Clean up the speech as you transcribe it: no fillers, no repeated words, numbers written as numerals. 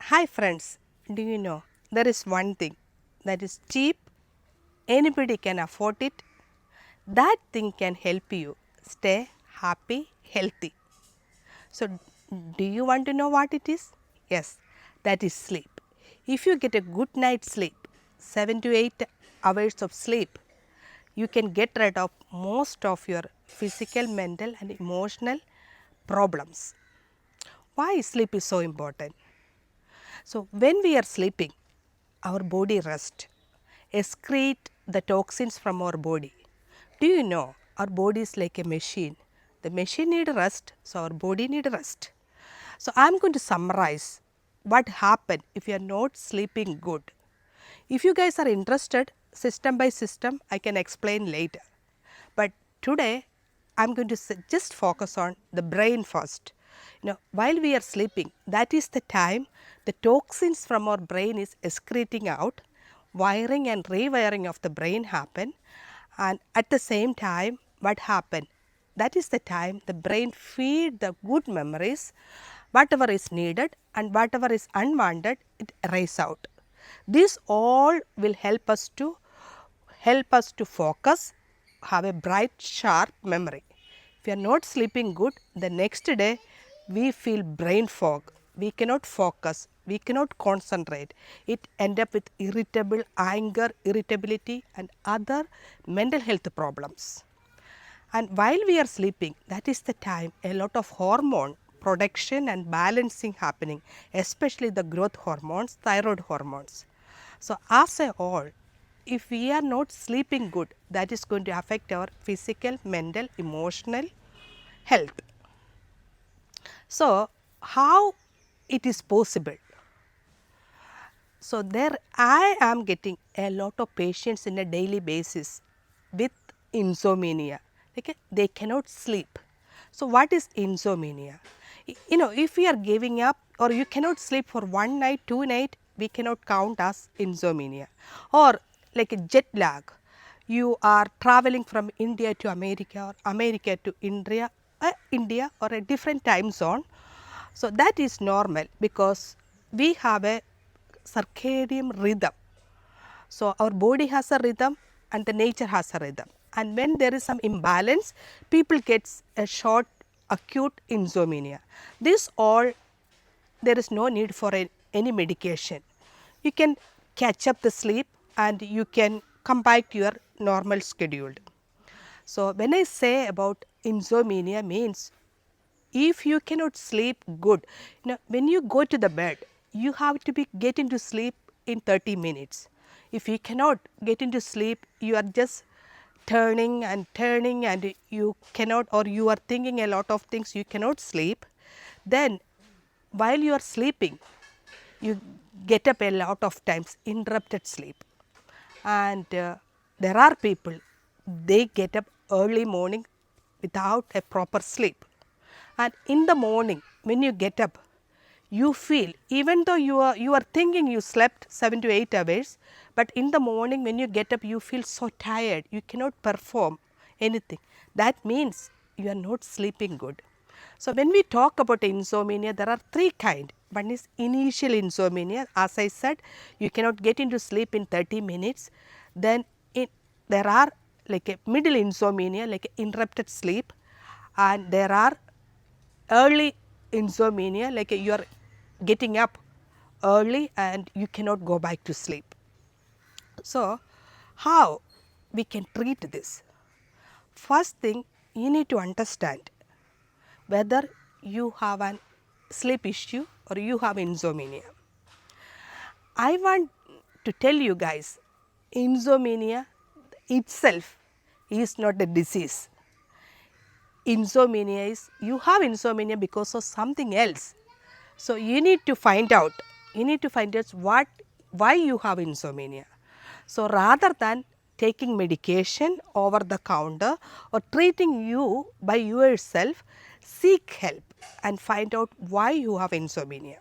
Hi friends, do you know there is one thing that is cheap, anybody can afford it, that thing can help you stay happy, healthy. So, do you want to know what it is? Yes, that is sleep. If you get a good night's sleep, 7 to 8 hours of sleep, you can get rid of most of your physical, mental and emotional problems. Why sleep is so important? So, when we are sleeping, our body rests, excrete the toxins from our body. Do you know our body is like a machine? The machine need rest, so our body need rest. So, I am going to summarize what happen if you are not sleeping good. If you guys are interested, system by system, I can explain later. But today, I am going to just focus on the brain first. While we are sleeping, that is the time the toxins from our brain is excreting out, wiring and rewiring of the brain happen, and at the same time, what happen? That is the time the brain feed the good memories, whatever is needed and whatever is unwanted, it erase out. This all will help us to focus, have a bright sharp memory. If you are not sleeping good, the next day we feel brain fog, we cannot focus, we cannot concentrate. It end up with irritable anger, irritability and other mental health problems. And while we are sleeping, that is the time a lot of hormone production and balancing happening, especially the growth hormones, thyroid hormones. So, as a whole, if we are not sleeping good, that is going to affect our physical, mental, emotional health. So, how it is possible? So, there I am getting a lot of patients in a daily basis with insomnia. Okay? They cannot sleep. So, what is insomnia? If we are giving up or you cannot sleep for one night, 2 nights, we cannot count as insomnia. Or like a jet lag, you are traveling from India to America or America to India or a different time zone. So, that is normal because we have a circadian rhythm. So, our body has a rhythm and the nature has a rhythm, and when there is some imbalance, people gets a short acute insomnia. This all, there is no need for any medication. You can catch up the sleep and you can come back to your normal schedule. So, when I say about insomnia means if you cannot sleep good, when you go to the bed, you have to be get into sleep in 30 minutes. If you cannot get into sleep, you are just turning and you cannot, or you are thinking a lot of things, you cannot sleep. Then while you are sleeping, you get up a lot of times, interrupted sleep. And there are people, they get up early morning without a proper sleep. And in the morning when you get up, you feel, even though you are thinking you slept 7 to 8 hours, but in the morning when you get up you feel so tired, you cannot perform anything. That means you are not sleeping good. So, when we talk about insomnia, there are three kinds. One is initial insomnia, as I said, you cannot get into sleep in 30 minutes. Then there are like a middle insomnia, like interrupted sleep, and there are early insomnia, like you are getting up early and you cannot go back to sleep. So, how we can treat this? First thing, you need to understand whether you have an sleep issue or you have insomnia. I want to tell you guys, insomnia itself is not a disease. Insomnia is, you have insomnia because of something else. So, you need to find out, why you have insomnia. So, rather than taking medication over the counter or treating you by yourself, seek help and find out why you have insomnia.